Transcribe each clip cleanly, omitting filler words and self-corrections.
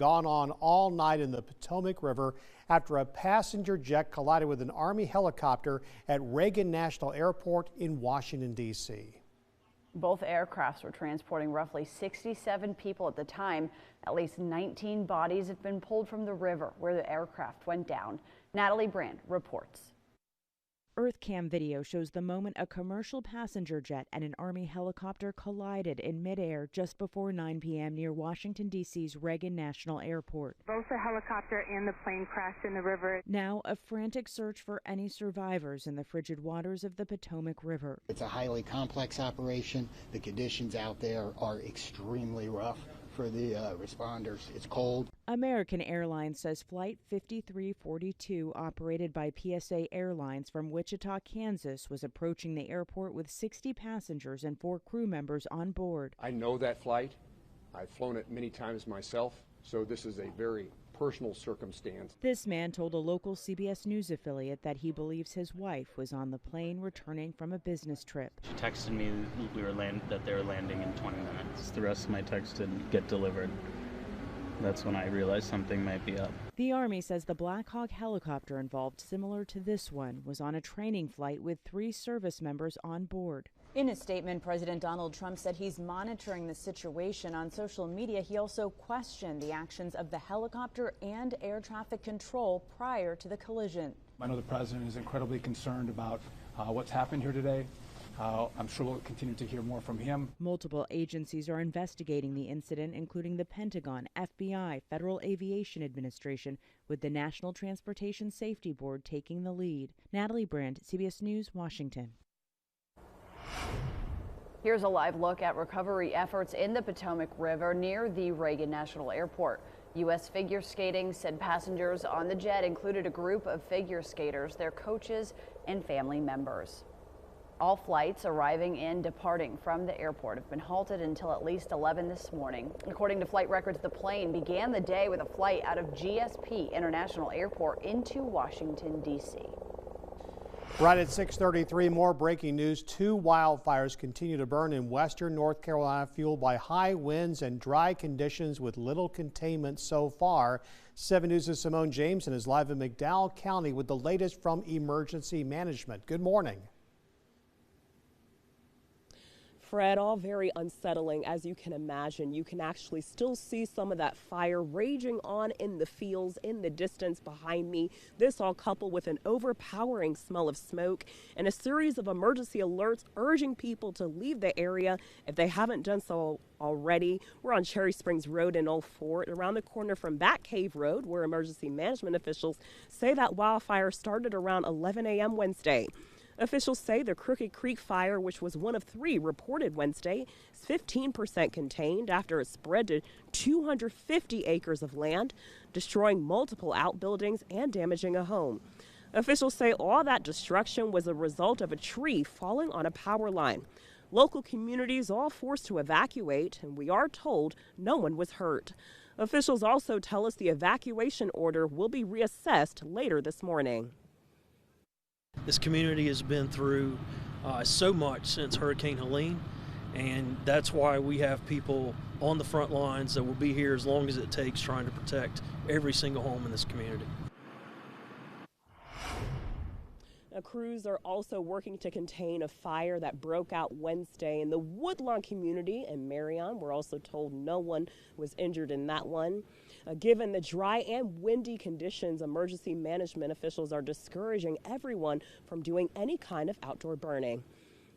Gone on all night in the Potomac River after a passenger jet collided with an Army helicopter at Reagan National Airport in Washington, D.C. Both aircrafts were transporting roughly 67 people at the time. At least 19 bodies have been pulled from the river where the aircraft went down. Natalie Brand reports. EarthCam video shows the moment a commercial passenger jet and an Army helicopter collided in midair just before 9 p.m. near Washington, D.C.'s Reagan National Airport. Both the helicopter and the plane crashed in the river. Now, a frantic search for any survivors in the frigid waters of the Potomac River. It's a highly complex operation. The conditions out there are extremely rough for the responders. It's cold. American Airlines says Flight 5342, operated by PSA Airlines from Wichita, Kansas, was approaching the airport with 60 passengers and 4 crew members on board. I know that flight. I've flown it many times myself, so this is a very personal circumstance. This man told a local CBS News affiliate that he believes his wife was on the plane returning from a business trip. She texted me that they were landing in 20 minutes. The rest of my text didn't get delivered. That's when I realized something might be up. The Army says the Black Hawk helicopter involved, similar to this one, was on a training flight with 3 service members on board. In a statement, President Donald Trump said he's monitoring the situation. On social media, he also questioned the actions of the helicopter and air traffic control prior to the collision. I know the president is incredibly concerned about what's happened here today. I'm sure we'll continue to hear more from him. Multiple agencies are investigating the incident, including the Pentagon, FBI, Federal Aviation Administration, with the National Transportation Safety Board taking the lead. Natalie Brand, CBS News, Washington. Here's a live look at recovery efforts in the Potomac River near the Reagan National Airport. U.S. Figure Skating said passengers on the jet included a group of figure skaters, their coaches, and family members. All flights arriving and departing from the airport have been halted until at least 11 this morning. According to flight records, the plane began the day with a flight out of GSP International Airport into Washington, D.C. Right at 6:33, more breaking news. 2 wildfires continue to burn in western North Carolina, fueled by high winds and dry conditions with little containment so far. 7 News' Simone Jameson is live in McDowell County with the latest from emergency management. Good morning. Fred, all very unsettling. As you can imagine, you can actually still see some of that fire raging on in the fields in the distance behind me. This all coupled with an overpowering smell of smoke and a series of emergency alerts urging people to leave the area if they haven't done so already. We're on Cherry Springs Road in Old Fort, around the corner from Bat Cave Road, where emergency management officials say that wildfire started around 11 a.m. Wednesday. Officials say the Crooked Creek fire, which was one of 3 reported Wednesday, is 15% contained after it spread to 250 acres of land, destroying multiple outbuildings and damaging a home. Officials say all that destruction was a result of a tree falling on a power line. Local communities all forced to evacuate, and we are told no one was hurt. Officials also tell us the evacuation order will be reassessed later this morning. This community has been through so much since Hurricane Helene, and that's why we have people on the front lines that will be here as long as it takes, trying to protect every single home in this community. Crews are also working to contain a fire that broke out Wednesday in the Woodlawn community in Marion. We're also told no one was injured in that one. Given the dry and windy conditions, emergency management officials are discouraging everyone from doing any kind of outdoor burning.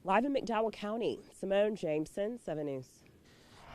Live in McDowell County, Simone Jameson, 7 News.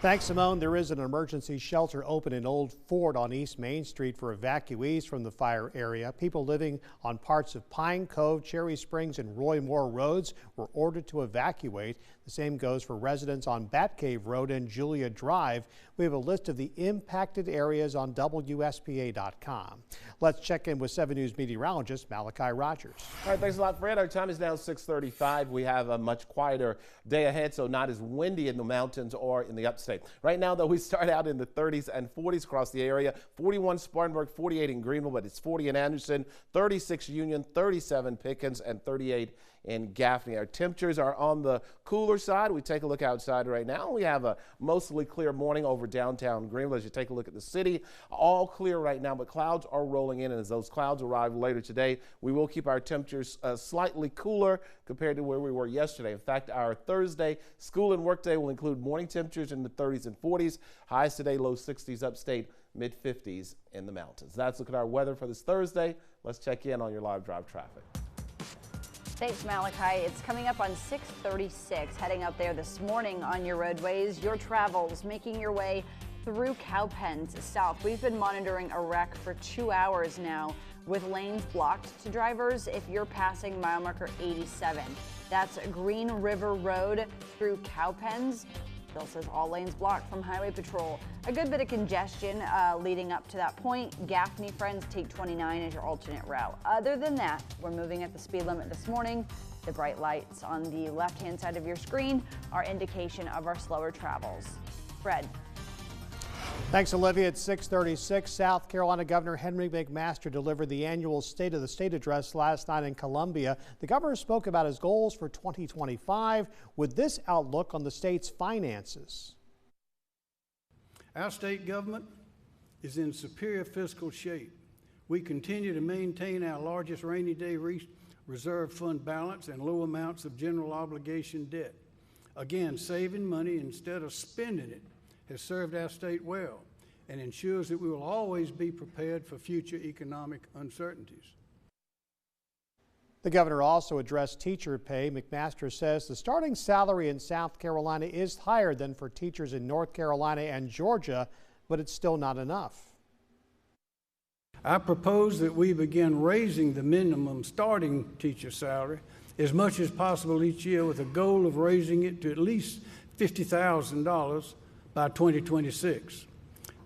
Thanks, Simone. There is an emergency shelter open in Old Fort on East Main Street for evacuees from the fire area. People living on parts of Pine Cove, Cherry Springs, and Roy Moore roads were ordered to evacuate. The same goes for residents on Bat Cave Road and Julia Drive. We have a list of the impacted areas on WSPA.com. Let's check in with 7 News meteorologist Malachi Rogers. All right, thanks a lot, Fred. Our time is now 6:35. We have a much quieter day ahead, so not as windy in the mountains or in the upstate. Right now, though, we start out in the 30s and 40s across the area. 41 Spartanburg, 48 in Greenville, but it's 40 in Anderson, 36 Union, 37 Pickens, and 38 in Gaffney. Our temperatures are on the cooler side. We take a look outside right now. We have a mostly clear morning over downtown Greenville. As you take a look at the city, all clear right now, but clouds are rolling in, and as those clouds arrive later today, we will keep our temperatures slightly cooler compared to where we were yesterday. In fact, our Thursday school and work day will include morning temperatures in the 30s and 40s. Highs today, low 60s upstate, mid 50s in the mountains. That's a look at our weather for this Thursday. Let's check in on your live drive traffic. Thanks, Malachi. It's coming up on 636, heading up there this morning on your roadways. Your travels making your way through Cowpens south. We've been monitoring a wreck for 2 hours now with lanes blocked to drivers if you're passing mile marker 87. That's Green River Road through Cowpens. Bill says all lanes blocked from Highway Patrol. A good bit of congestion leading up to that point. Gaffney, friends, take 29 as your alternate route. Other than that, we're moving at the speed limit this morning. The bright lights on the left-hand side of your screen are indication of our slower travels. Fred. Thanks, Olivia. At 6:36, South Carolina Governor Henry McMaster delivered the annual State of the State address last night in Columbia. The governor spoke about his goals for 2025 with this outlook on the state's finances. Our state government is in superior fiscal shape. We continue to maintain our largest rainy day reserve fund balance and low amounts of general obligation debt. Again, saving money instead of spending it has served our state well and ensures that we will always be prepared for future economic uncertainties. The governor also addressed teacher pay. McMaster says the starting salary in South Carolina is higher than for teachers in North Carolina and Georgia, but it's still not enough. I propose that we begin raising the minimum starting teacher salary as much as possible each year with a goal of raising it to at least $50,000 by 2026.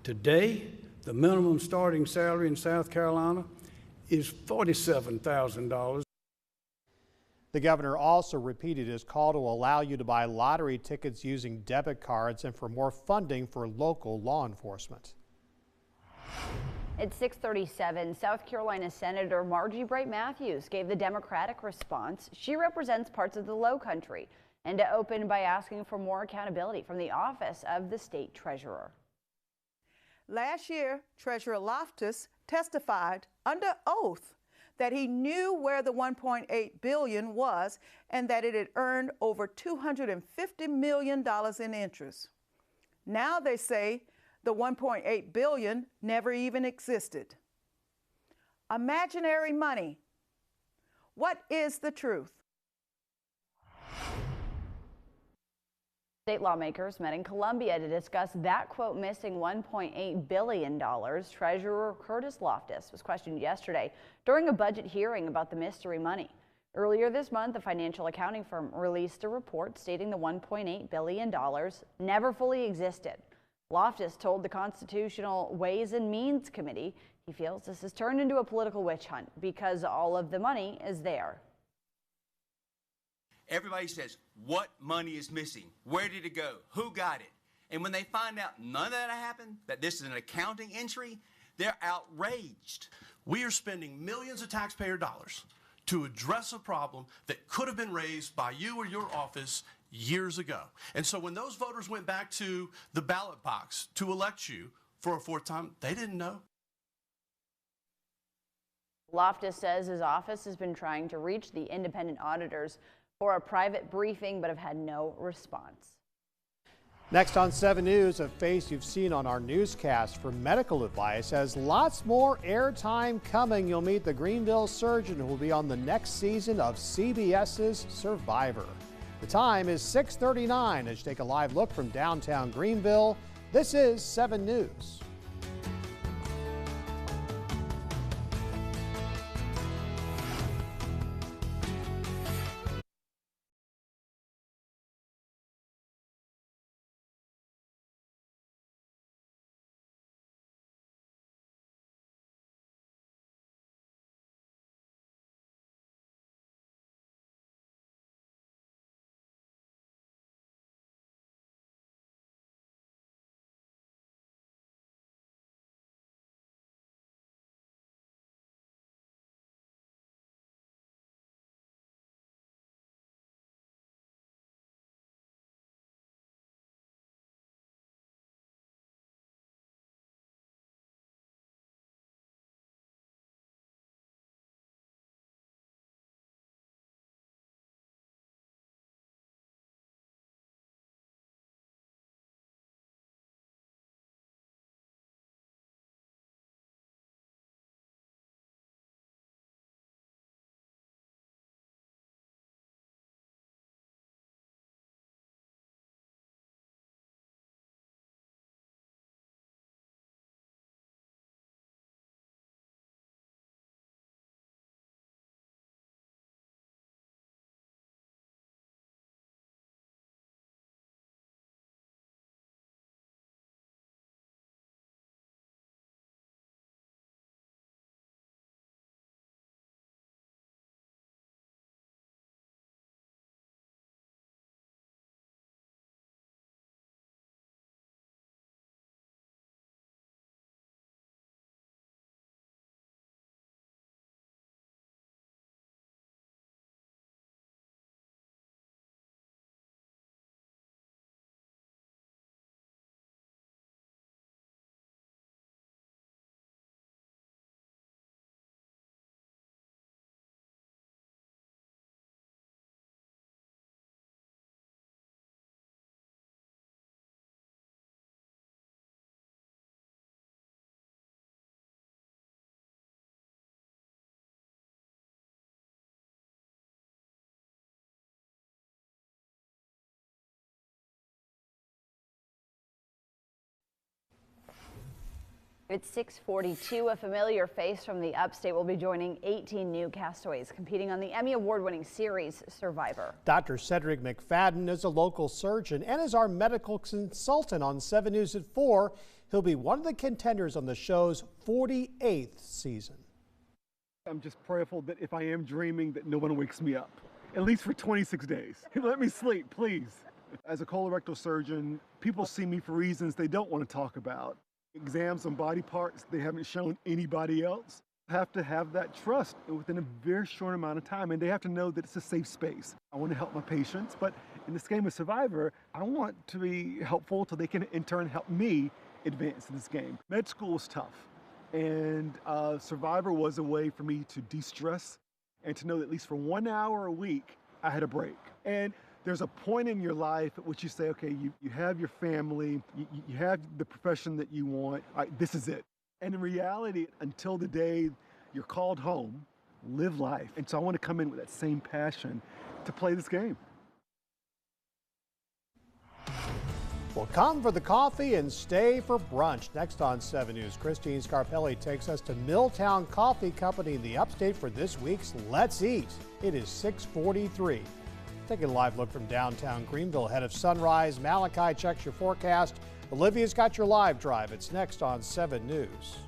Today, the minimum starting salary in South Carolina is $47,000. The governor also repeated his call to allow you to buy lottery tickets using debit cards and for more funding for local law enforcement. At 6:37, South Carolina Senator Margie Bright Matthews gave the Democratic response. She represents parts of the Low Country and opened by asking for more accountability from the office of the state treasurer. Last year, Treasurer Loftus testified under oath that he knew where the $1.8 billion was and that it had earned over $250 million in interest. Now they say the $1.8 billion never even existed. Imaginary money. What is the truth? State lawmakers met in Columbia to discuss that quote missing $1.8 billion. Treasurer Curtis Loftus was questioned yesterday during a budget hearing about the mystery money. Earlier this month, the financial accounting firm released a report stating the $1.8 billion never fully existed. Loftus told the Constitutional Ways and Means Committee he feels this has turned into a political witch hunt because all of the money is there. Everybody says, what money is missing? Where did it go? Who got it? And when they find out none of that happened, that this is an accounting entry, they're outraged. We are spending millions of taxpayer dollars to address a problem that could have been raised by you or your office years ago. And so when those voters went back to the ballot box to elect you for a fourth time, they didn't know. Loftus says his office has been trying to reach the independent auditors for a private briefing, but have had no response. Next on 7 News, a face you've seen on our newscast for medical advice has lots more airtime coming. You'll meet the Greenville surgeon who will be on the next season of CBS's Survivor. The time is 6:39 as you take a live look from downtown Greenville. This is 7 News. It's 6:42. A familiar face from the upstate will be joining 18 new castaways competing on the Emmy Award-winning series Survivor. Dr. Cedric McFadden is a local surgeon and is our medical consultant on 7 News at 4. He'll be one of the contenders on the show's 48th season. I'm just prayerful that if I am dreaming that no one wakes me up, at least for 26 days. Let me sleep, please. As a colorectal surgeon, people see me for reasons they don't want to talk about. Exams on body parts they haven't shown anybody else. I have to have that trust within a very short amount of time, and they have to know that it's a safe space. I want to help my patients, but in this game of Survivor, I want to be helpful so they can in turn help me advance in this game. Med school was tough, and Survivor was a way for me to de-stress and to know that at least for 1 hour a week, I had a break. And there's a point in your life at which you say, okay, you have your family, you have the profession that you want, all right, this is it. And in reality, until the day you're called home, live life. And so I want to come in with that same passion to play this game. Well, come for the coffee and stay for brunch. Next on 7 News, Christine Scarpelli takes us to Milltown Coffee Company in the upstate for this week's Let's Eat. It is 6:43. Taking a live look from downtown Greenville ahead of sunrise. Malachi checks your forecast. Olivia's got your live drive. It's next on 7 News.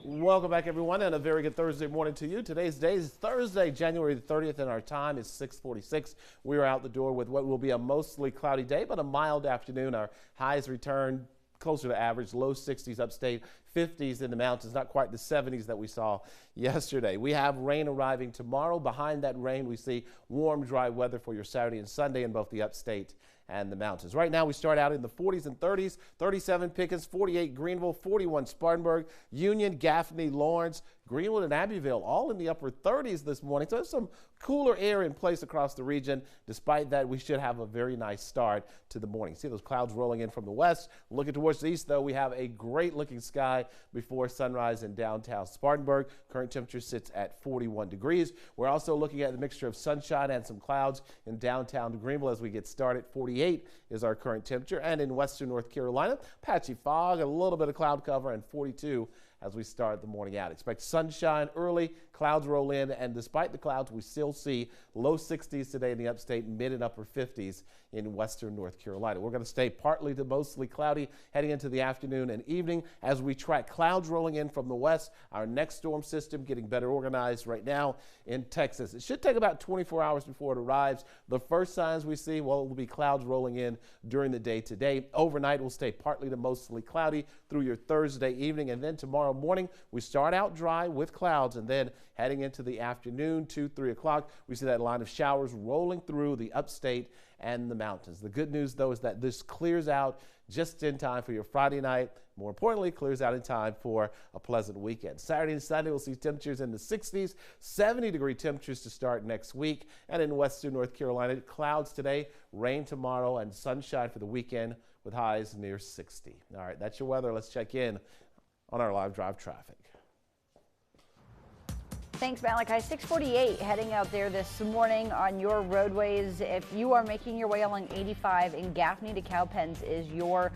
Welcome back, everyone, and a very good Thursday morning to you. Today's day is Thursday, January the 30th, and our time is 6:46. We are out the door with what will be a mostly cloudy day, but a mild afternoon. Our highs return closer to average, low 60s upstate, 50s in the mountains, not quite the 70s that we saw yesterday. We have rain arriving tomorrow. Behind that rain, we see warm, dry weather for your Saturday and Sunday in both the upstate and the mountains. Right now, we start out in the 40s and 30s, 37 Pickens, 48 Greenville, 41 Spartanburg, Union, Gaffney, Lawrence, Greenwood, and Abbeville, all in the upper 30s this morning. So there's some cooler air in place across the region. Despite that, we should have a very nice start to the morning. See those clouds rolling in from the west. Looking towards the east, though, we have a great looking sky before sunrise in downtown Spartanburg. Current temperature sits at 41 degrees. We're also looking at the mixture of sunshine and some clouds in downtown Greenville as we get started. 48 is our current temperature. And in western North Carolina, patchy fog, a little bit of cloud cover, and 42 as we start the morning out. Expect sunshine early, clouds roll in, and despite the clouds, we still see low 60s today in the upstate, mid and upper 50s in western North Carolina. We're going to stay partly to mostly cloudy heading into the afternoon and evening as we track clouds rolling in from the west. Our next storm system getting better organized right now in Texas. It should take about 24 hours before it arrives. The first signs we see, well, it will be clouds rolling in during the day today. Overnight, we'll stay partly to mostly cloudy through your Thursday evening, and then tomorrow morning, we start out dry with clouds, and then heading into the afternoon, 2, 3 o'clock, we see that line of showers rolling through the upstate and the mountains. The good news, though, is that this clears out just in time for your Friday night. More importantly, clears out in time for a pleasant weekend. Saturday and Sunday, we'll see temperatures in the 60s, 70-degree temperatures to start next week. And in western North Carolina, clouds today, rain tomorrow, and sunshine for the weekend with highs near 60. All right, that's your weather. Let's check in on our live drive traffic. Thanks, Malachi. 648 heading out there this morning on your roadways. If you are making your way along 85 in Gaffney to Cowpens is your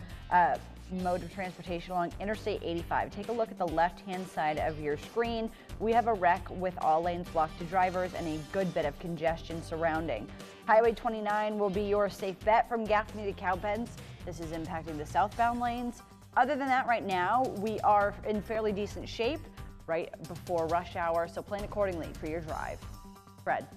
mode of transportation along Interstate 85. Take a look at the left-hand side of your screen. We have a wreck with all lanes blocked to drivers and a good bit of congestion surrounding. Highway 29 will be your safe bet from Gaffney to Cowpens. This is impacting the southbound lanes. Other than that, right now, we are in fairly decent shape right before rush hour, so plan accordingly for your drive. Fred.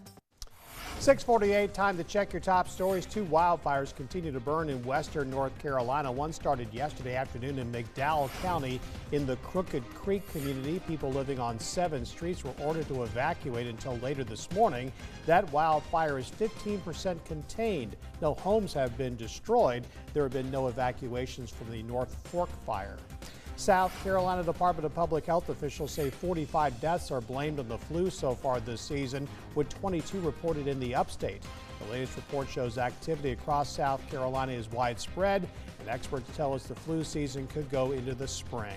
6:48, time to check your top stories. 2 wildfires continue to burn in western North Carolina. One started yesterday afternoon in McDowell County in the Crooked Creek community. People living on 7 streets were ordered to evacuate until later this morning. That wildfire is 15% contained. No homes have been destroyed. There have been no evacuations from the North Fork fire. South Carolina Department of Public Health officials say 45 deaths are blamed on the flu so far this season, with 22 reported in the upstate. The latest report shows activity across South Carolina is widespread, and experts tell us the flu season could go into the spring.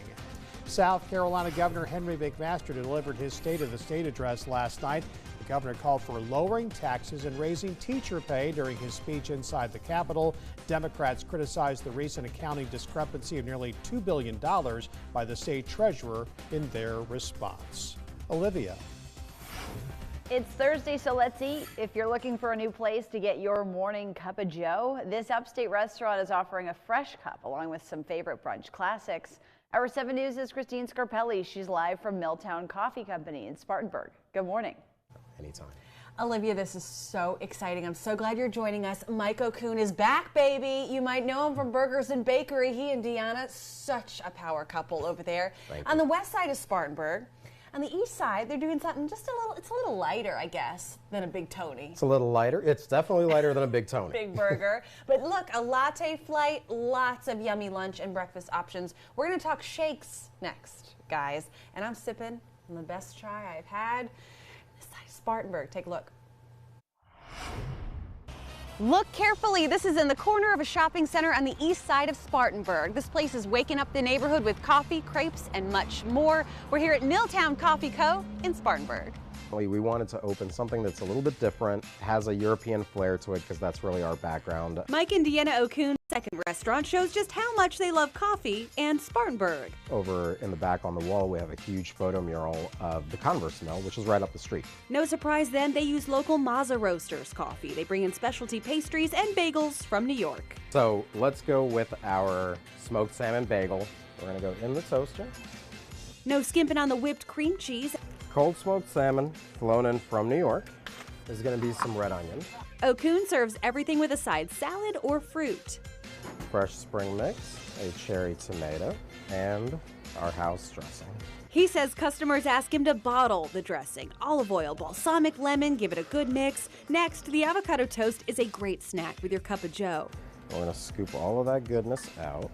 South Carolina Governor Henry McMaster delivered his State of the State address last night. The governor called for lowering taxes and raising teacher pay during his speech inside the Capitol. Democrats criticized the recent accounting discrepancy of nearly $2 billion by the state treasurer in their response. Olivia. It's Thursday, so let's eat. If you're looking for a new place to get your morning cup of joe, this upstate restaurant is offering a fresh cup along with some favorite brunch classics. Our 7 News is Christine Scarpelli. She's live from Milltown Coffee Company in Spartanburg. Good morning. Anytime. Olivia, this is so exciting. I'm so glad you're joining us. Mike Okun is back, baby. You might know him from Burgers and Bakery. He and Deanna, such a power couple over there. On the west side of Spartanburg. On the east side, they're doing something just a little, it's a little lighter, I guess, than a Big Tony. It's a little lighter. It's definitely lighter than a Big Tony. Big burger. But look, a latte flight, lots of yummy lunch and breakfast options. We're going to talk shakes next, guys. And I'm sipping on the best chai I've had. This side of Spartanburg. Take a look. Look carefully. This is in the corner of a shopping center on the east side of Spartanburg. This place is waking up the neighborhood with coffee, crepes, and much more. We're here at Milltown Coffee Co. in Spartanburg. We wanted to open something that's a little bit different, has a European flair to it, because that's really our background. Mike and Deanna Okun's second restaurant shows just how much they love coffee and Spartanburg. Over in the back on the wall, we have a huge photo mural of the Converse Mill, which is right up the street. No surprise then, they use local Mazza Roasters coffee. They bring in specialty pastries and bagels from New York. So let's go with our smoked salmon bagel. We're going to go in the toaster. No skimping on the whipped cream cheese. Cold smoked salmon flown in from New York. There's going to be some red onion. Okun serves everything with a side salad or fruit. Fresh spring mix, a cherry tomato, and our house dressing. He says customers ask him to bottle the dressing. Olive oil, balsamic lemon, give it a good mix. Next, the avocado toast is a great snack with your cup of joe. We're going to scoop all of that goodness out.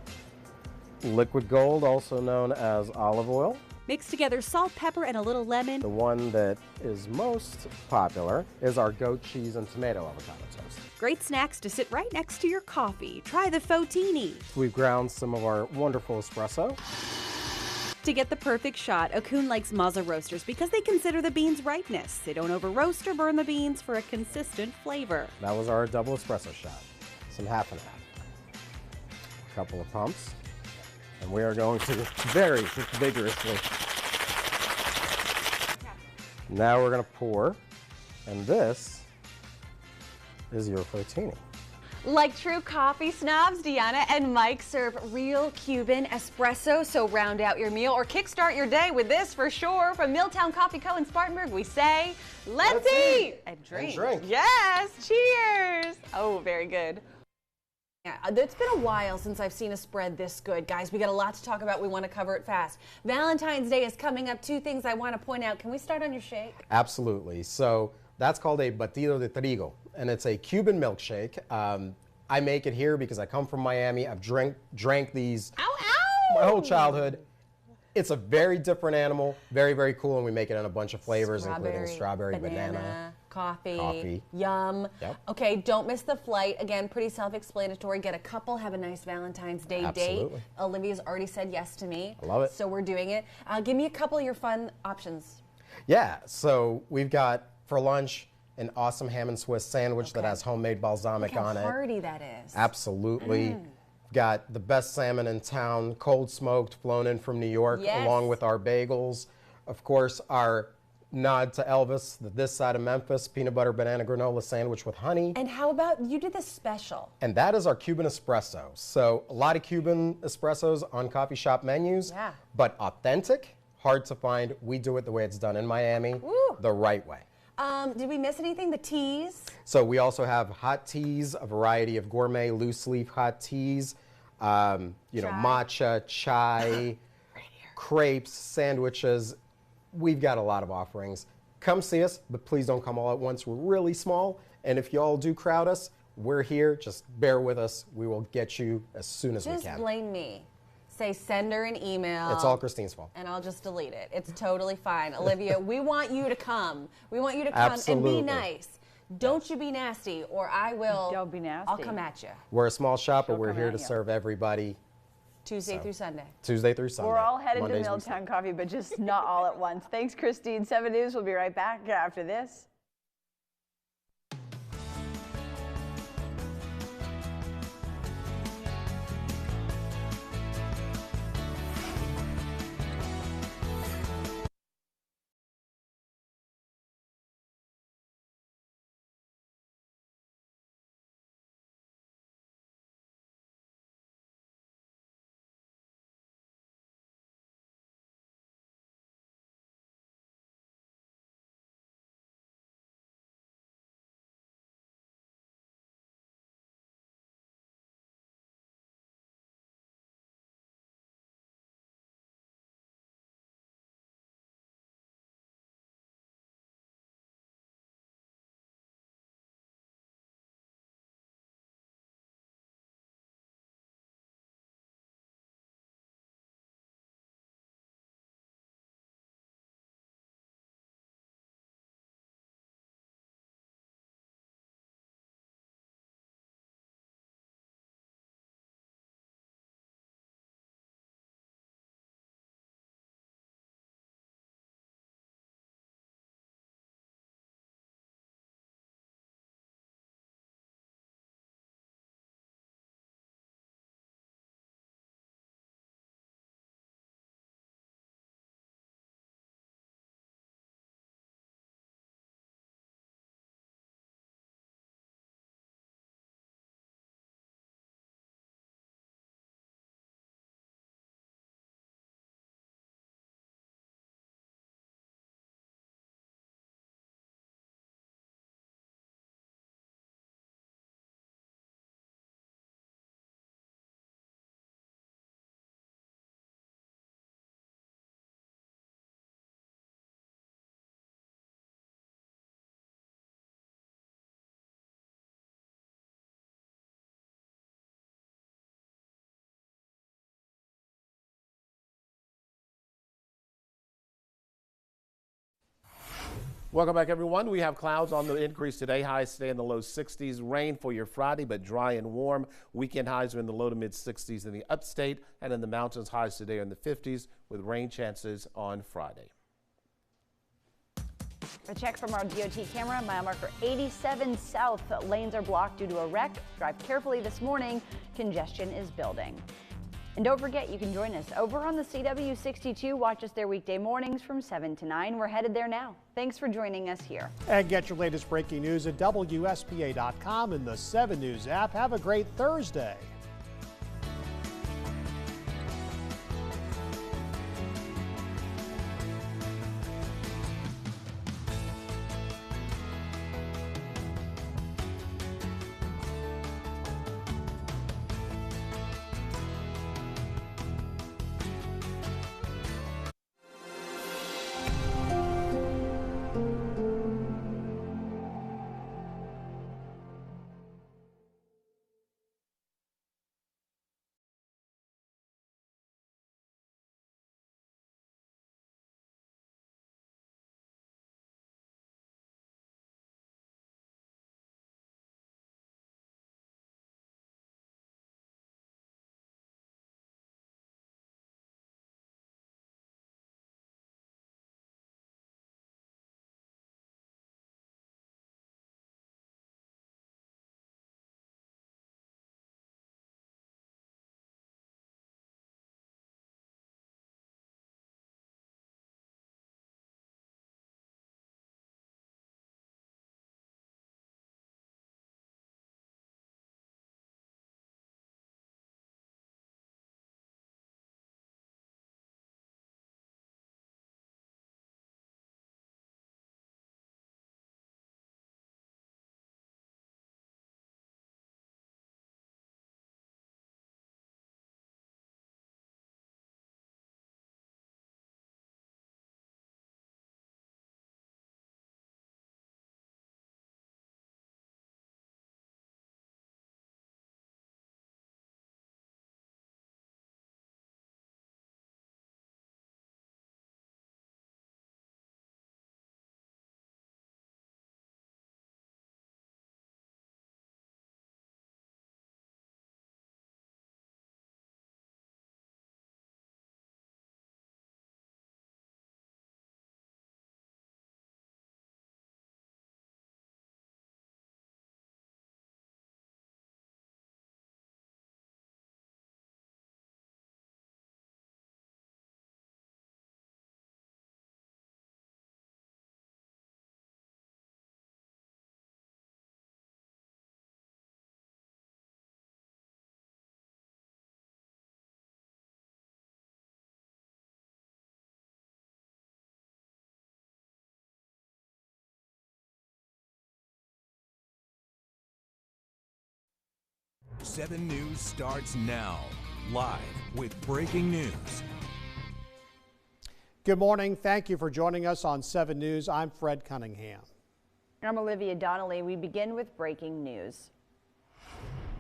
Liquid gold, also known as olive oil. Mix together salt, pepper, and a little lemon. The one that is most popular is our goat cheese and tomato avocado toast. Great snacks to sit right next to your coffee. Try the Fotini. We've ground some of our wonderful espresso. To get the perfect shot, Okun likes Mazza Roasters because they consider the beans' ripeness. They don't over-roast or burn the beans for a consistent flavor. That was our double espresso shot. Some half and half. A couple of pumps. And we are going to very vigorously. Now we're going to pour, and this is your Flirtini. Like true coffee snobs, Deanna and Mike serve real Cuban espresso, so round out your meal or kickstart your day with this for sure. From Milltown Coffee Co. in Spartanburg, we say, let's eat and drink. Yes, cheers. Oh, very good. Yeah, it's been a while since I've seen a spread this good, guys. We got a lot to talk about. We want to cover it fast. Valentine's Day is coming up. Two things I want to point out. Can we start on your shake? Absolutely. So that's called a batido de trigo, and it's a Cuban milkshake. I make it here because I come from Miami. I've drank these my whole childhood. It's a very different animal, very, very cool, and we make it in a bunch of flavors, including strawberry, banana, coffee. Yum. Yep. Okay, don't miss the flight. Again, pretty self-explanatory. Get a couple, have a nice Valentine's Day date. Olivia's already said yes to me. I love it. So we're doing it. Give me a couple of your fun options. Yeah, so we've got for lunch an awesome ham and Swiss sandwich that has homemade balsamic on it. Look how hearty that is. Absolutely. Got the best salmon in town, cold smoked, flown in from New York, along with our bagels. Of course, our nod to Elvis, this side of Memphis, peanut butter banana granola sandwich with honey. And how about, you did this special? And that is our Cuban espresso. So a lot of Cuban espressos on coffee shop menus, but authentic, hard to find. We do it the way it's done in Miami, the right way. Did we miss anything? The teas? So we also have hot teas, a variety of gourmet loose leaf hot teas, you know, matcha, chai, crepes, sandwiches. We've got a lot of offerings. Come see us, but please don't come all at once. We're really small, and if you all do crowd us, we're here. Just bear with us. We will get you as soon as we can. Just blame me. Say send her an email. It's all Christine's fault. And I'll just delete it. It's totally fine. Olivia, we want you to come. We want you to come and be nice. Don't you be nasty, or I will. Don't be nasty. I'll come at you. We're a small shop, but we're here to serve everybody. Tuesday through Sunday. Tuesday through Sunday. We're all headed Mondays to Milltown Coffee, but just not all at once. Thanks, Christine. 7 News will be right back after this. Welcome back, everyone. We have clouds on the increase today. Highs stay in the low 60s. Rain for your Friday, but dry and warm. Weekend highs are in the low to mid 60s in the upstate, and in the mountains, highs today are in the 50s with rain chances on Friday. A check from our DOT camera, mile marker 87 south. Lanes are blocked due to a wreck. Drive carefully this morning. Congestion is building. And don't forget, you can join us over on the CW62. Watch us there weekday mornings from 7 to 9. We're headed there now. Thanks for joining us here. And get your latest breaking news at WSPA.com and the 7 News app. Have a great Thursday. Seven News starts now, live with breaking news. Good morning. Thank you for joining us on 7 News. I'm Fred Cunningham. And I'm Olivia Donnelly. We begin with breaking news.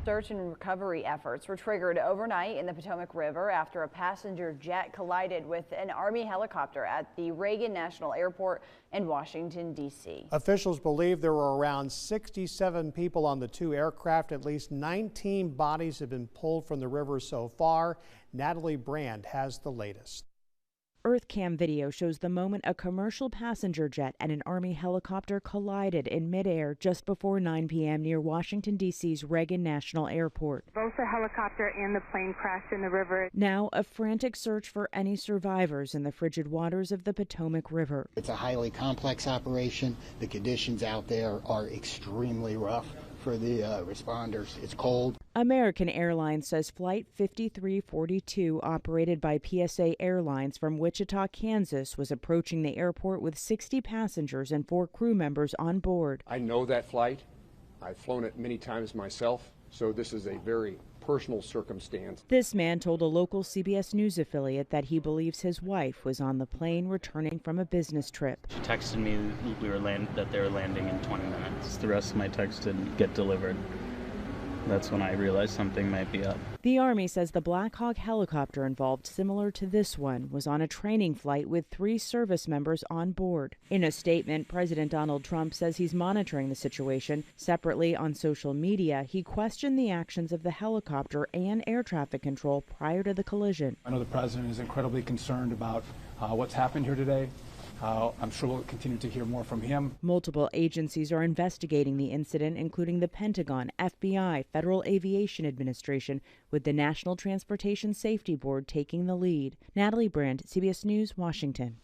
Search and recovery efforts were triggered overnight in the Potomac River after a passenger jet collided with an Army helicopter at the Reagan National Airport in Washington, D.C. Officials believe there were around 67 people on the two aircraft. At least 19 bodies have been pulled from the river so far. Natalie Brand has the latest. EarthCam video shows the moment a commercial passenger jet and an Army helicopter collided in midair just before 9 p.m. near Washington, D.C.'s Reagan National Airport. Both the helicopter and the plane crashed in the river. Now, a frantic search for any survivors in the frigid waters of the Potomac River. It's a highly complex operation. The conditions out there are extremely rough for the responders. It's cold. American Airlines says Flight 5342, operated by PSA Airlines from Wichita, Kansas, was approaching the airport with 60 passengers and 4 crew members on board. I know that flight. I've flown it many times myself, so this is a very personal circumstance. This man told a local CBS News affiliate that he believes his wife was on the plane returning from a business trip. She texted me that they were landing in 20 minutes. The rest of my text didn't get delivered. That's when I realized something might be up. The Army says the Black Hawk helicopter involved, similar to this one, was on a training flight with 3 service members on board. In a statement, President Donald Trump says he's monitoring the situation. Separately, on social media, he questioned the actions of the helicopter and air traffic control prior to the collision. I know the president is incredibly concerned about what's happened here today. I'm sure we'll continue to hear more from him. Multiple agencies are investigating the incident, including the Pentagon, FBI, Federal Aviation Administration, with the National Transportation Safety Board taking the lead. Natalie Brandt, CBS News, Washington.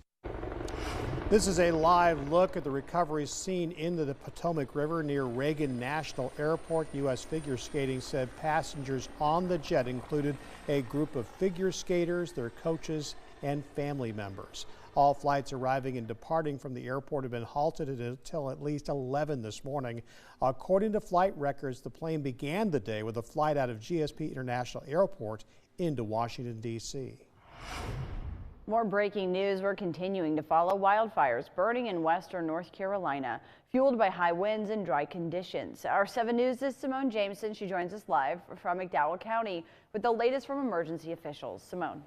This is a live look at the recovery scene into the Potomac River near Reagan National Airport. U.S. Figure Skating said passengers on the jet included a group of figure skaters, their coaches, and family members. All flights arriving and departing from the airport have been halted until at least 11 this morning. According to flight records, the plane began the day with a flight out of GSP International Airport into Washington, D.C. More breaking news. We're continuing to follow wildfires burning in western North Carolina, fueled by high winds and dry conditions. Our 7 News is Simone Jameson. She joins us live from McDowell County with the latest from emergency officials. Simone.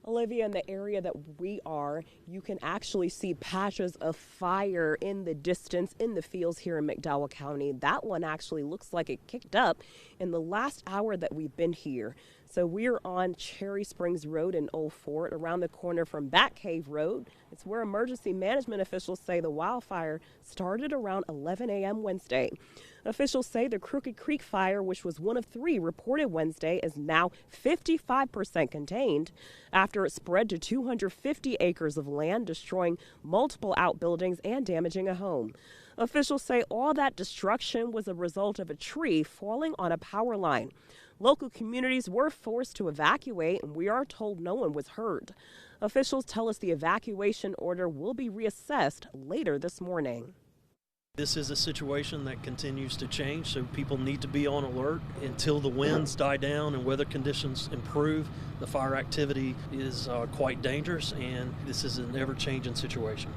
Olivia, in the area that we are, you can actually see patches of fire in the distance in the fields here in McDowell County. That one actually looks like it kicked up in the last hour that we've been here. So we're on Cherry Springs Road in Old Fort, around the corner from Batcave Road. It's where emergency management officials say the wildfire started around 11 a.m. Wednesday. Officials say the Crooked Creek fire, which was one of 3 reported Wednesday, is now 55% contained after it spread to 250 acres of land, destroying multiple outbuildings and damaging a home. Officials say all that destruction was a result of a tree falling on a power line. Local communities were forced to evacuate, and we are told no one was hurt. Officials tell us the evacuation order will be reassessed later this morning. This is a situation that continues to change, so people need to be on alert until the winds die down and weather conditions improve. The fire activity is quite dangerous, and this is an ever-changing situation.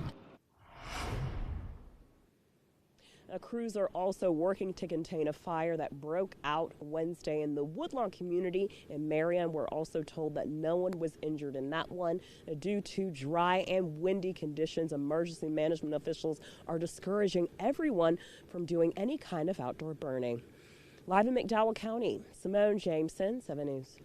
Crews are also working to contain a fire that broke out Wednesday in the Woodlawn community in Marion. We're also told that no one was injured in that one. Due to dry and windy conditions, emergency management officials are discouraging everyone from doing any kind of outdoor burning. Live in McDowell County, Simone Jameson, 7 News.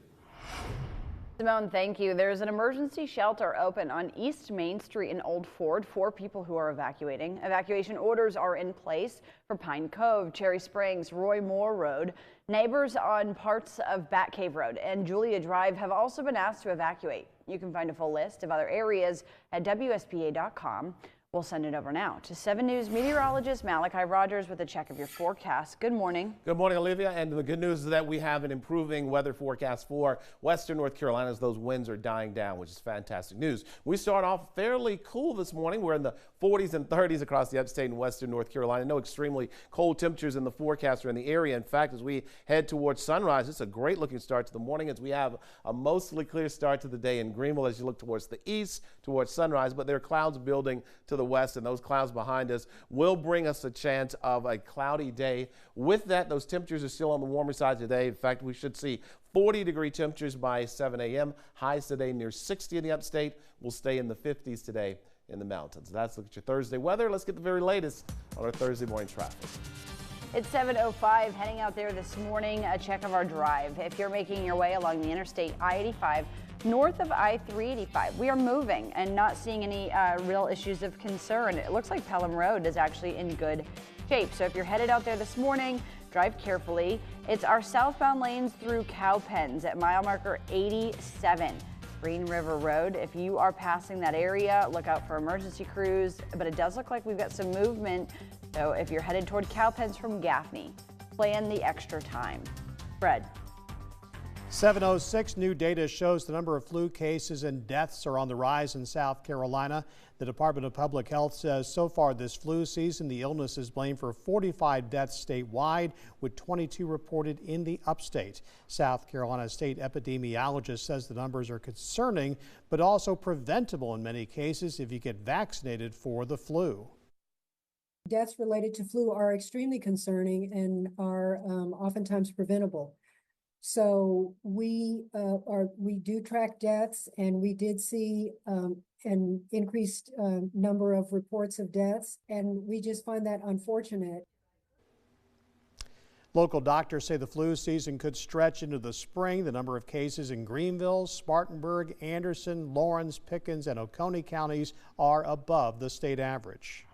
Simone, thank you. There's an emergency shelter open on East Main Street in Old Fort for people who are evacuating. Evacuation orders are in place for Pine Cove, Cherry Springs, Roy Moore Road. Neighbors on parts of Batcave Road and Julia Drive have also been asked to evacuate. You can find a full list of other areas at WSPA.com. We'll send it over now to 7 News meteorologist Malachi Rogers with a check of your forecast. Good morning. Good morning, Olivia. And the good news is that we have an improving weather forecast for western North Carolina as those winds are dying down, which is fantastic news. We start off fairly cool this morning. We're in the 40s and 30s across the upstate and western North Carolina. No extremely cold temperatures in the forecast or in the area. In fact, as we head towards sunrise, it's a great looking start to the morning as we have a mostly clear start to the day in Greenville as you look towards the east, towards sunrise. But there are clouds building to the west, and those clouds behind us will bring us a chance of a cloudy day. With that, those temperatures are still on the warmer side today. In fact, we should see 40-degree temperatures by 7 a.m. Highs today near 60 in the upstate. We'll stay in the 50s today in the mountains. That's look at your Thursday weather. Let's get the very latest on our Thursday morning traffic. It's 7:05, heading out there this morning, a check of our drive. If you're making your way along the interstate I-85, north of I-385, we are moving and not seeing any real issues of concern. It looks like Pelham Road is actually in good shape. So if you're headed out there this morning, drive carefully. It's our southbound lanes through Cowpens at mile marker 87. Green River Road. If you are passing that area, look out for emergency crews, but it does look like we've got some movement. So if you're headed toward Cowpens from Gaffney, plan the extra time. Fred. 7:06, new data shows the number of flu cases and deaths are on the rise in South Carolina. The Department of Public Health says so far this flu season, the illness is blamed for 45 deaths statewide, with 22 reported in the upstate. South Carolina state epidemiologist says the numbers are concerning, but also preventable in many cases if you get vaccinated for the flu. Deaths related to flu are extremely concerning and are oftentimes preventable. So we do track deaths, and we did see an increased number of reports of deaths, and we just find that unfortunate. Local doctors say the flu season could stretch into the spring. The number of cases in Greenville, Spartanburg, Anderson, Lawrence, Pickens, and Oconee counties are above the state average.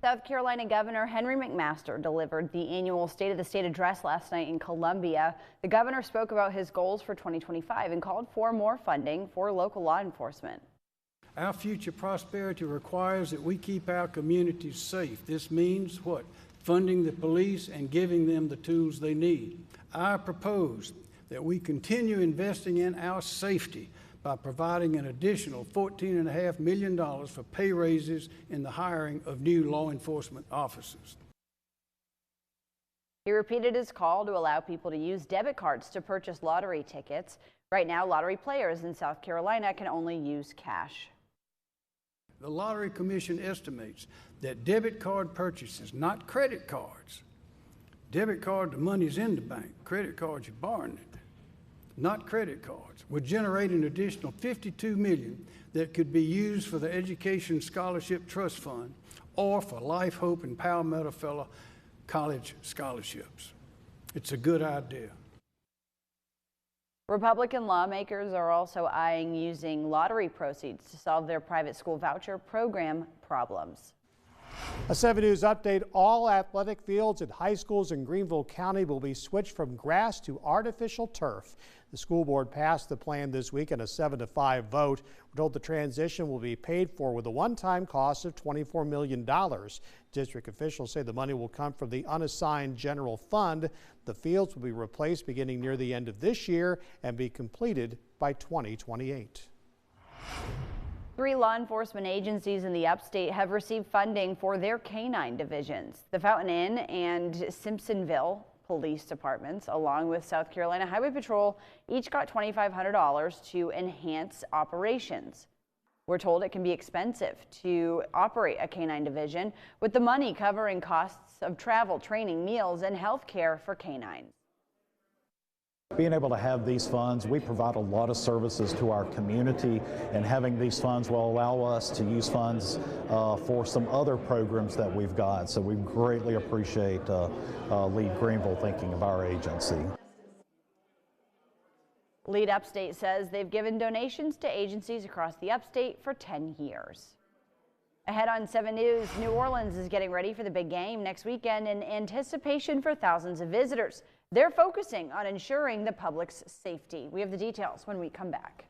South Carolina Governor Henry McMaster delivered the annual State of the State address last night in Columbia. The governor spoke about his goals for 2025 and called for more funding for local law enforcement. Our future prosperity requires that we keep our communities safe. This means what? Funding the police and giving them the tools they need. I propose that we continue investing in our safety by providing an additional $14.5 million for pay raises in the hiring of new law enforcement officers. He repeated his call to allow people to use debit cards to purchase lottery tickets. Right now, lottery players in South Carolina can only use cash. The Lottery Commission estimates that debit card purchases, not credit cards. Debit card, the money's in the bank. Credit cards, you're borrowing it. Not credit cards, would generate an additional $52 million that could be used for the Education Scholarship Trust Fund or for Life, Hope, and Palmetto Fellow college scholarships. It's a good idea. Republican lawmakers are also eyeing using lottery proceeds to solve their private school voucher program problems. A 7 News update. All athletic fields at high schools in Greenville County will be switched from grass to artificial turf. The school board passed the plan this week in a 7-5 vote. We're told the transition will be paid for with a one-time cost of $24 million. District officials say the money will come from the unassigned general fund. The fields will be replaced beginning near the end of this year and be completed by 2028. 3 law enforcement agencies in the upstate have received funding for their canine divisions. The Fountain Inn and Simpsonville police departments, along with South Carolina Highway Patrol, each got $2,500 to enhance operations. We're told it can be expensive to operate a canine division, with the money covering costs of travel, training, meals, and health care for canines. Being able to have these funds, we provide a lot of services to our community, and having these funds will allow us to use funds for some other programs that we've got. So we greatly appreciate Lead Greenville thinking of our agency. Lead Upstate says they've given donations to agencies across the upstate for 10 years. Ahead on 7 News, New Orleans is getting ready for the big game next weekend in anticipation for thousands of visitors. They're focusing on ensuring the public's safety. We have the details when we come back.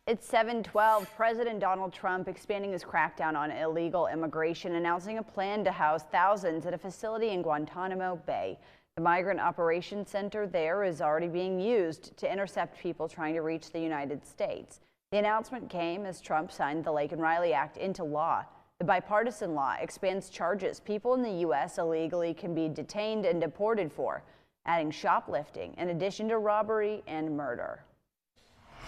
It's 7:12. President Donald Trump expanding his crackdown on illegal immigration, announcing a plan to house thousands at a facility in Guantanamo Bay. The Migrant Operations Center there is already being used to intercept people trying to reach the United States. The announcement came as Trump signed the Laken Riley Act into law. The bipartisan law expands charges people in the U.S. illegally can be detained and deported for, adding shoplifting in addition to robbery and murder.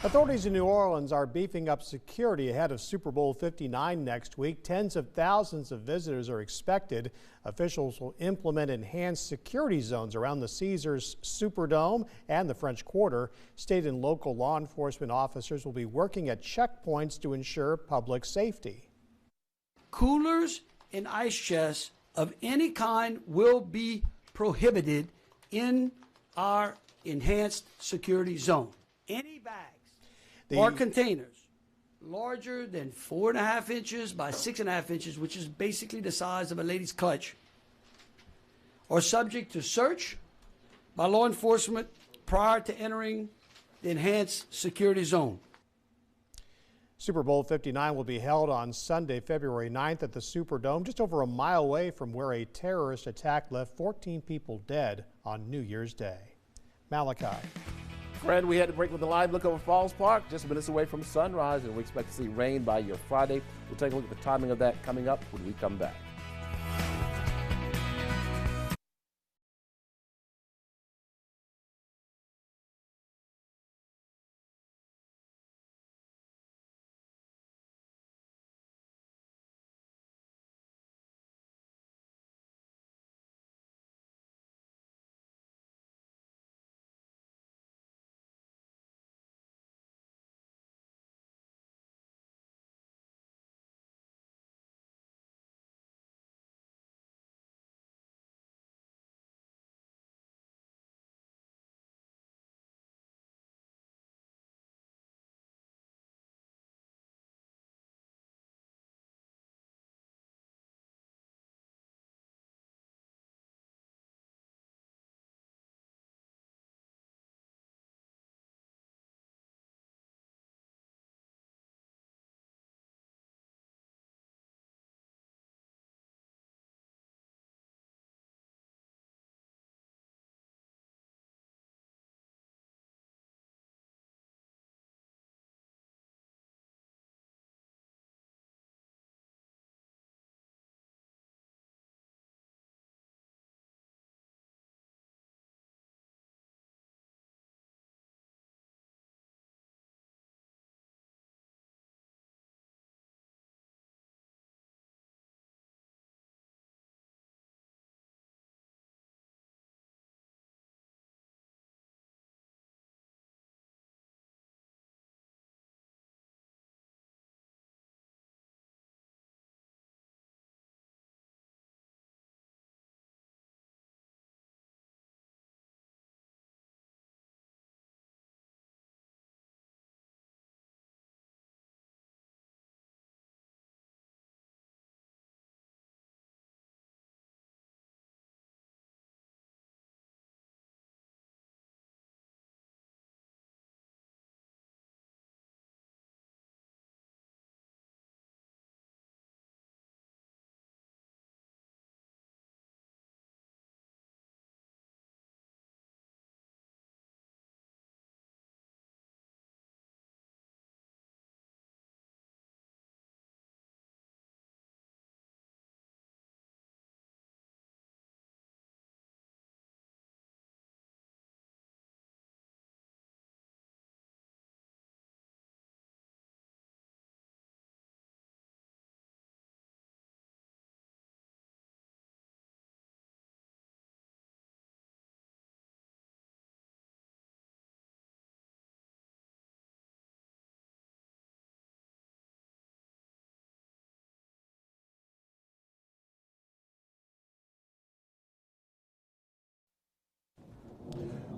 Authorities in New Orleans are beefing up security ahead of Super Bowl 59 next week. Tens of thousands of visitors are expected. Officials will implement enhanced security zones around the Caesars Superdome and the French Quarter. State and local law enforcement officers will be working at checkpoints to ensure public safety. Coolers and ice chests of any kind will be prohibited in our enhanced security zone. Any bags or containers larger than 4.5 inches by 6.5 inches, which is basically the size of a lady's clutch, are subject to search by law enforcement prior to entering the enhanced security zone. Super Bowl 59 will be held on Sunday, February 9th at the Superdome, just over a mile away from where a terrorist attack left 14 people dead on New Year's Day. Malachi. Fred, we had to break with a live look over Falls Park, just minutes away from sunrise, and we expect to see rain by your Friday. We'll take a look at the timing of that coming up when we come back.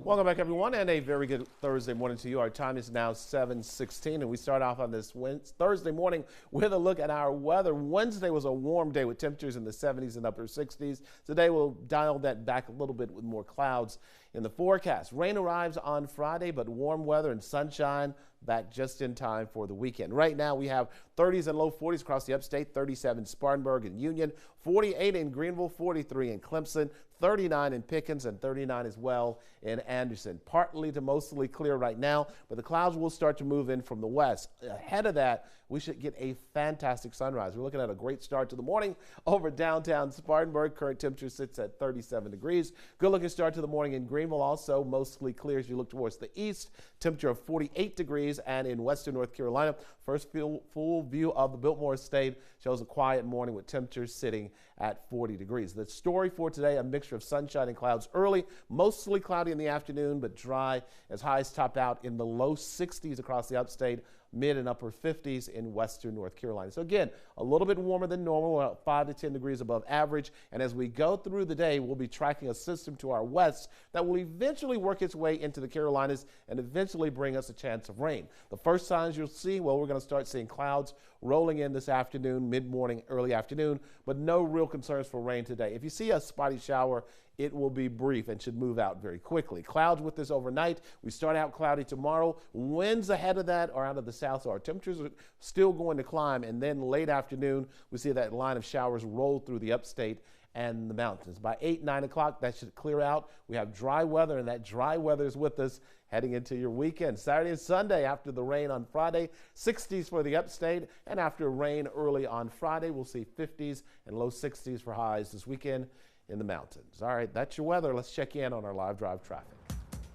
Welcome back, everyone, and a very good Thursday morning to you. Our time is now 7:16, and we start off on this Thursday morning with a look at our weather. Wednesday was a warm day with temperatures in the 70s and upper 60s. Today, we'll dial that back a little bit with more clouds in the forecast. Rain arrives on Friday, but warm weather and sunshine back just in time for the weekend. Right now we have 30s and low 40s across the upstate, 37 Spartanburg and Union, 48 in Greenville, 43 in Clemson, 39 in Pickens, and 39 as well in Anderson. Partly to mostly clear right now, but the clouds will start to move in from the west. Ahead of that, we should get a fantastic sunrise. We're looking at a great start to the morning over downtown Spartanburg. Current temperature sits at 37 degrees. Good looking start to the morning in Greenville, also mostly clear as you look towards the east. Temperature of 48 degrees, and in western North Carolina, first full view of the Biltmore Estate shows a quiet morning with temperatures sitting at 40 degrees. The story for today, a mixture of sunshine and clouds early, mostly cloudy in the afternoon, but dry as highs top out in the low 60s across the upstate, mid and upper 50s in western North Carolina. So again, a little bit warmer than normal, about 5 to 10 degrees above average. And as we go through the day, we'll be tracking a system to our west that will eventually work its way into the Carolinas and eventually bring us a chance of rain. The first signs you'll see, well, we're going to start seeing clouds rolling in this afternoon, mid-morning, early afternoon, but no real concerns for rain today. If you see a spotty shower, it will be brief and should move out very quickly. Clouds with this overnight. We start out cloudy tomorrow. Winds ahead of that are out of the south, so our temperatures are still going to climb. And then late afternoon, we see that line of showers roll through the upstate and the mountains. By 8, 9 o'clock, that should clear out. We have dry weather, and that dry weather is with us heading into your weekend. Saturday and Sunday after the rain on Friday, 60s for the upstate, and after rain early on Friday, we'll see 50s and low 60s for highs this weekend in the mountains. All right, that's your weather. Let's check in on our live drive traffic.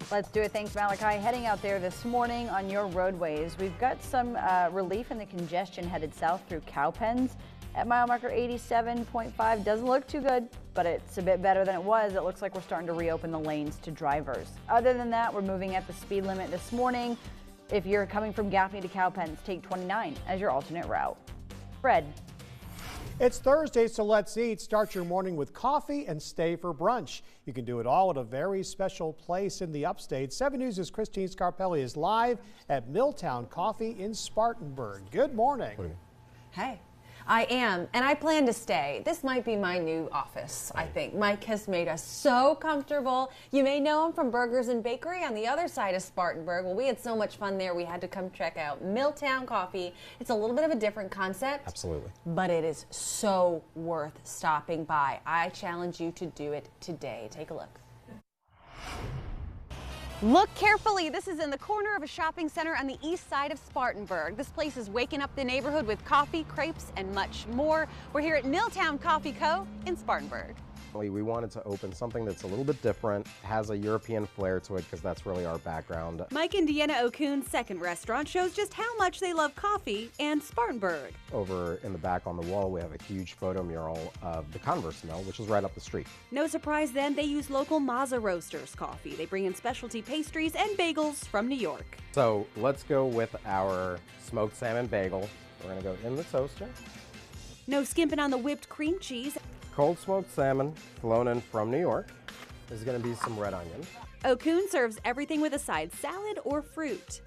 Let's do it. Thanks, Malachi. Heading out there this morning on your roadways, we've got some relief in the congestion headed south through Cowpens at mile marker 87.5. Doesn't look too good, but it's a bit better than it was. It looks like we're starting to reopen the lanes to drivers. Other than that, we're moving at the speed limit this morning. If you're coming from Gaffney to Cowpens, take 29 as your alternate route. Fred. It's Thursday, so let's eat. Start your morning with coffee and stay for brunch. You can do it all at a very special place in the upstate. 7 News' Christine Scarpelli is live at Milltown Coffee in Spartanburg. Good morning. Hey. I am, and I plan to stay. This might be my new office, I think. Mike has made us so comfortable. You may know him from Burgers and Bakery on the other side of Spartanburg. Well, we had so much fun there, we had to come check out Milltown Coffee. It's a little bit of a different concept. Absolutely. But it is so worth stopping by. I challenge you to do it today. Take a look. Look carefully. This is in the corner of a shopping center on the east side of Spartanburg. This place is waking up the neighborhood with coffee, crepes, and much more. We're here at Milltown Coffee Co. in Spartanburg. We wanted to open something that's a little bit different, has a European flair to it because that's really our background. Mike and Deanna O'Coon's second restaurant shows just how much they love coffee and Spartanburg. Over in the back on the wall, we have a huge photo mural of the Converse Mill, which is right up the street. No surprise then, they use local Mazza Roasters coffee. They bring in specialty pastries and bagels from New York. So let's go with our smoked salmon bagel. We're going to go in the toaster. No skimping on the whipped cream cheese. Cold smoked salmon flown in from New York. There's going to be some red onion. O'Coon serves everything with a side salad or fruit.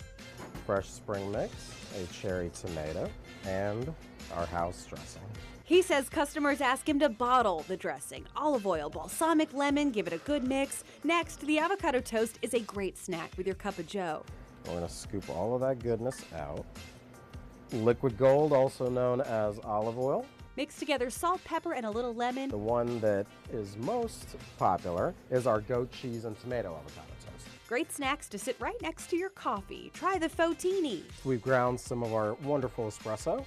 Fresh spring mix, a cherry tomato, and our house dressing. He says customers ask him to bottle the dressing. Olive oil, balsamic lemon, give it a good mix. Next, the avocado toast is a great snack with your cup of joe. We're going to scoop all of that goodness out. Liquid gold, also known as olive oil. Mix together salt, pepper, and a little lemon. The one that is most popular is our goat cheese and tomato avocado toast. Great snacks to sit right next to your coffee. Try the Fotini. We've ground some of our wonderful espresso.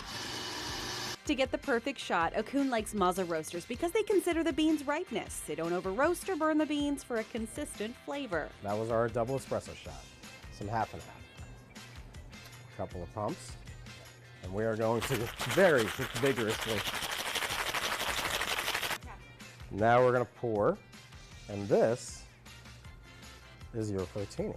To get the perfect shot, O'Coon likes Mazza Roasters because they consider the beans' ripeness. They don't over-roast or burn the beans for a consistent flavor. That was our double espresso shot. Some half and half. A couple of pumps. And we are going to very vigorously. Now we're going to pour, and this is your Fotini.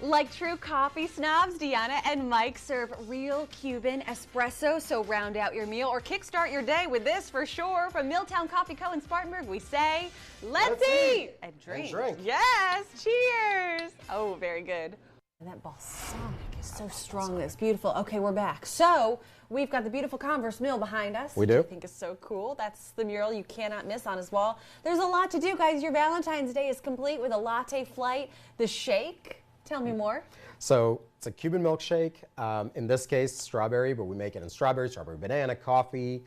Like true coffee snobs, Deanna and Mike serve real Cuban espresso, so round out your meal or kickstart your day with this for sure. From Milltown Coffee Co. in Spartanburg, we say, let's eat and drink. And drink. Yes, cheers. Oh, very good. And that balsamic is so strong. That's beautiful. Okay, we're back. So we've got the beautiful Converse mill behind us. We do. Which I think is so cool. That's the mural you cannot miss on his wall. There's a lot to do, guys. Your Valentine's Day is complete with a latte flight, the shake. Tell me more. So it's a Cuban milkshake. In this case, strawberry, but we make it in strawberry banana, coffee.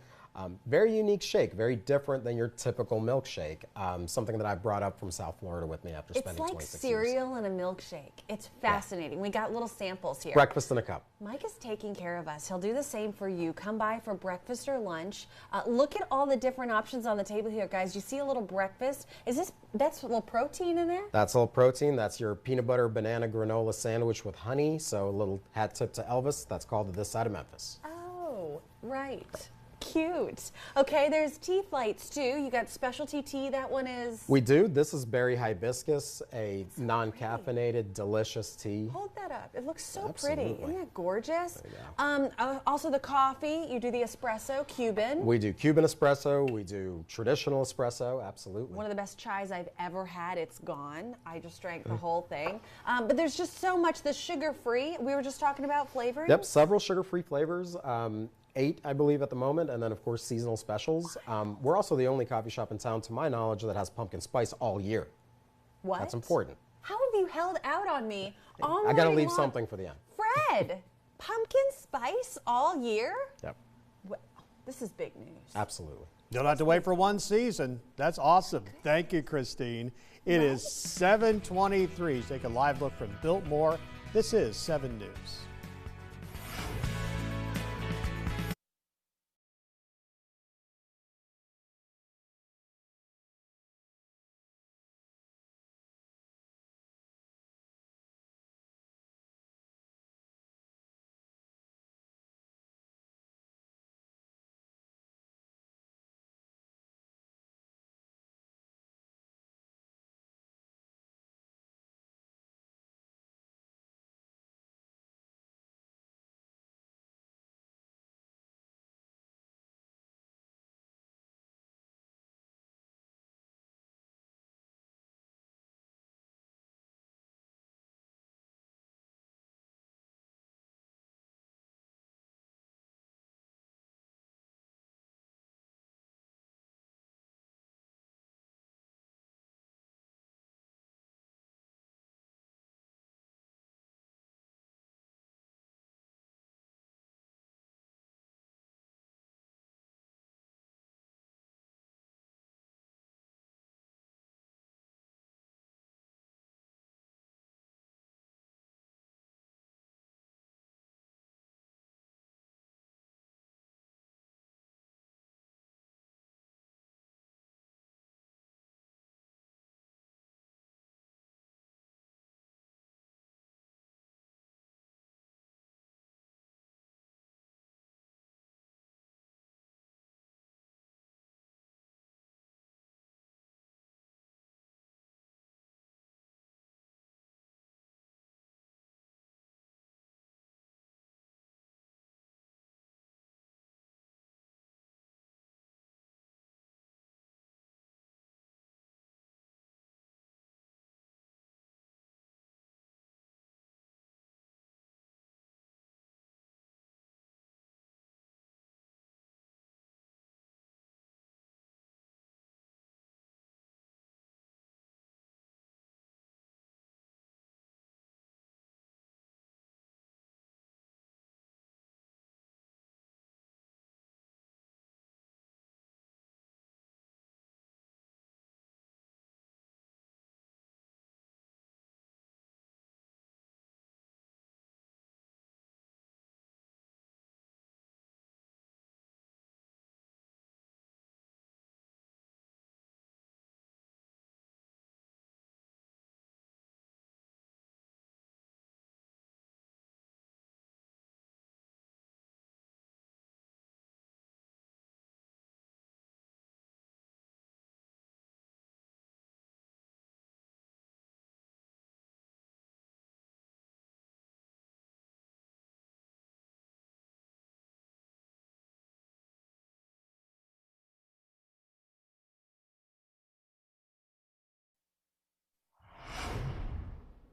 Very unique shake, very different than your typical milkshake. Something that I brought up from South Florida with me after spending 26 years. It's like cereal and a milkshake. It's fascinating. We got little samples here. Breakfast in a cup. Mike is taking care of us. He'll do the same for you. Come by for breakfast or lunch. Look at all the different options on the table here, guys. You see a little breakfast. That's a little protein in there? That's a little protein. That's your peanut butter banana granola sandwich with honey. So a little hat tip to Elvis. That's called the This Side of Memphis. Oh, right. Cute. Okay, there's tea flights too. You got specialty tea. That one is. We do. This is berry hibiscus, a non-caffeinated, delicious tea. Hold that up. It looks so Absolutely. pretty. Isn't that gorgeous? Also the coffee. You do the espresso, Cuban. We do Cuban espresso. We do traditional espresso. Absolutely. One of the best chais I've ever had. It's gone. I just drank the whole thing. But there's just so much. The sugar-free. We were just talking about flavors. Yep, several sugar-free flavors. 8, I believe, at the moment, and then, of course, seasonal specials. We're also the only coffee shop in town, to my knowledge, that has pumpkin spice all year. What? That's important. How have you held out on me all I got to morning leave long? something for the end. Fred, pumpkin spice all year? Yep. Well, this is big news. Absolutely. Don't have to wait for one season. That's awesome. Thank you, Christine. It is 7:23. Take a live look from Biltmore. This is 7 News.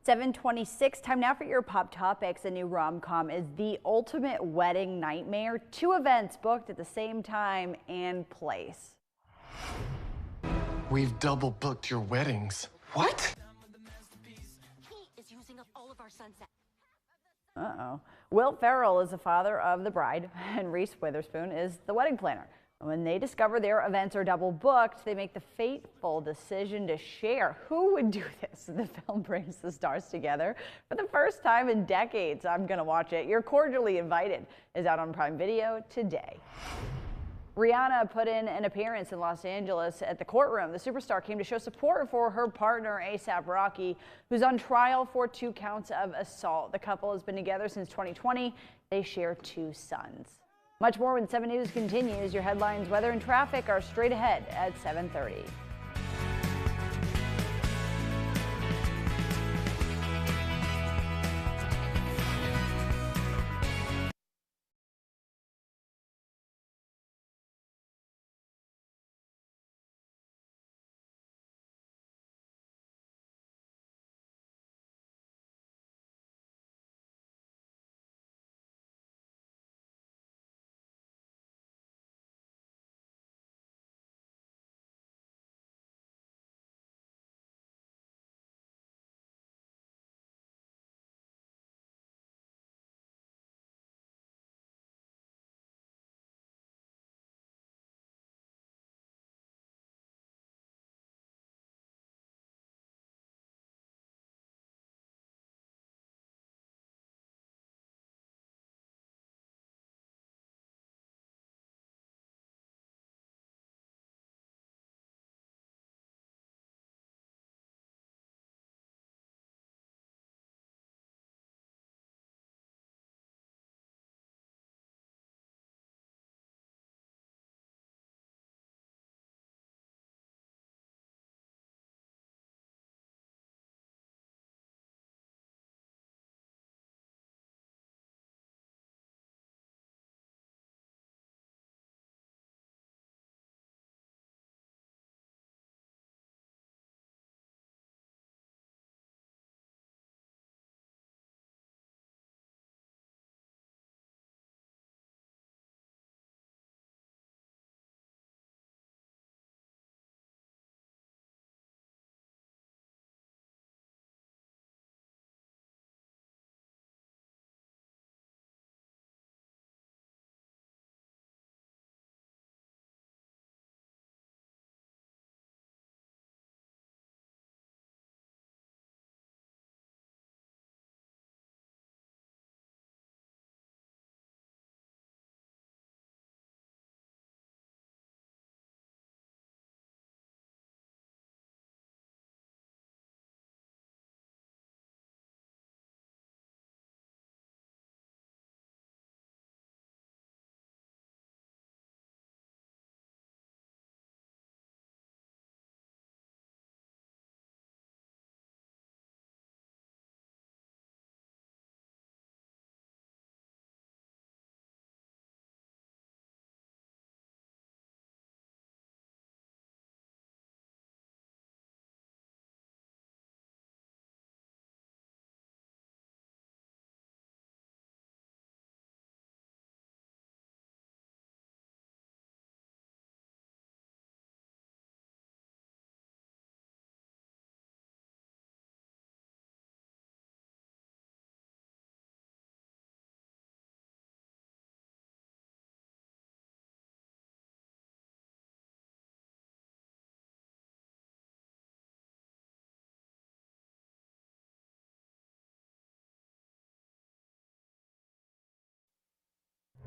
7:26, time now for your Pop Topics. A new rom-com is The Ultimate Wedding Nightmare. 2 events booked at the same time and place. We've double booked your weddings. What? He is using up all of our sunset. Uh-oh. Will Ferrell is the father of the bride, and Reese Witherspoon is the wedding planner. When they discover their events are double booked, they make the fateful decision to share. Who would do this? The film brings the stars together for the first time in decades. I'm going to watch it. You're cordially invited. Is out on Prime Video today. Rihanna put in an appearance in Los Angeles at the courtroom. The superstar came to show support for her partner, A$AP Rocky, who's on trial for 2 counts of assault. The couple has been together since 2020. They share 2 sons. Much more when 7 News continues. Your headlines, weather, and traffic are straight ahead at 7:30.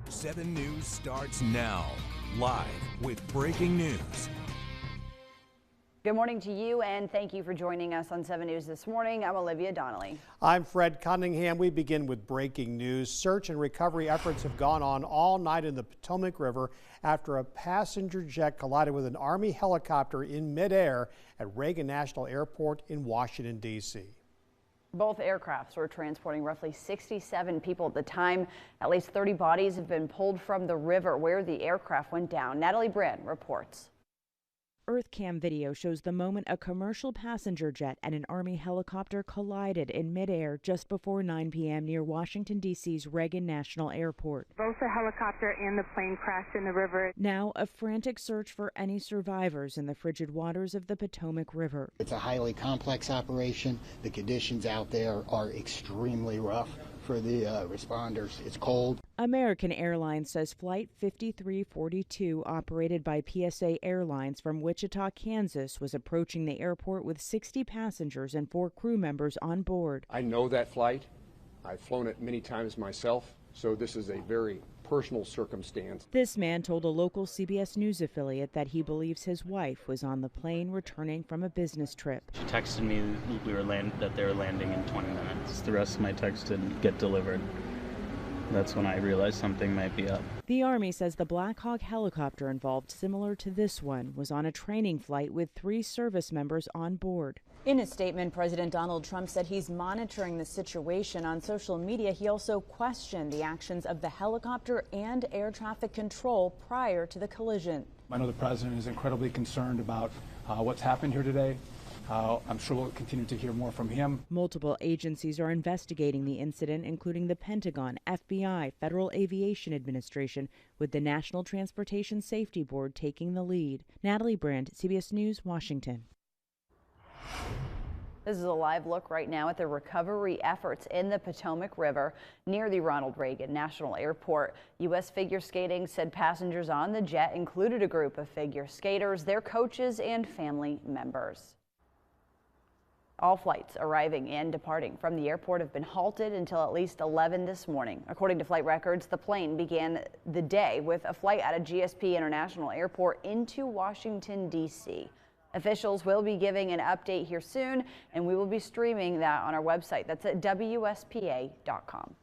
Seven News starts now, live with breaking news. Good morning to you, and thank you for joining us on 7 News this morning. I'm Olivia Donnelly. I'm Fred Cunningham. We begin with breaking news. Search and recovery efforts have gone on all night in the Potomac River after a passenger jet collided with an Army helicopter in midair at Reagan National Airport in Washington, D.C. Both aircrafts were transporting roughly 67 people at the time. At least 30 bodies have been pulled from the river where the aircraft went down. Natalie Brand reports. EarthCam video shows the moment a commercial passenger jet and an Army helicopter collided in midair just before 9 p.m. near Washington, D.C.'s Reagan National Airport. Both the helicopter and the plane crashed in the river. Now, a frantic search for any survivors in the frigid waters of the Potomac River. It's a highly complex operation. The conditions out there are extremely rough for the responders. It's cold. American Airlines says Flight 5342, operated by PSA Airlines from Wichita, Kansas, was approaching the airport with 60 passengers and 4 crew members on board. I know that flight. I've flown it many times myself, so this is a very personal circumstance. This man told a local CBS News affiliate that he believes his wife was on the plane returning from a business trip. She texted me that they were landing in 20 minutes. The rest of my text didn't get delivered. That's when I realized something might be up. The Army says the Black Hawk helicopter involved, similar to this one, was on a training flight with 3 service members on board. In a statement, President Donald Trump said he's monitoring the situation. On social media, he also questioned the actions of the helicopter and air traffic control prior to the collision. I know the president is incredibly concerned about what's happened here today. I'm sure we'll continue to hear more from him. Multiple agencies are investigating the incident, including the Pentagon, FBI, Federal Aviation Administration, with the National Transportation Safety Board taking the lead. Natalie Brandt, CBS News, Washington. This is a live look right now at the recovery efforts in the Potomac River near the Ronald Reagan National Airport. U.S. Figure Skating said passengers on the jet included a group of figure skaters, their coaches, and family members. All flights arriving and departing from the airport have been halted until at least 11 this morning. According to flight records, the plane began the day with a flight out of GSP International Airport into Washington, D.C. Officials will be giving an update here soon, and we will be streaming that on our website. That's at WSPA.com.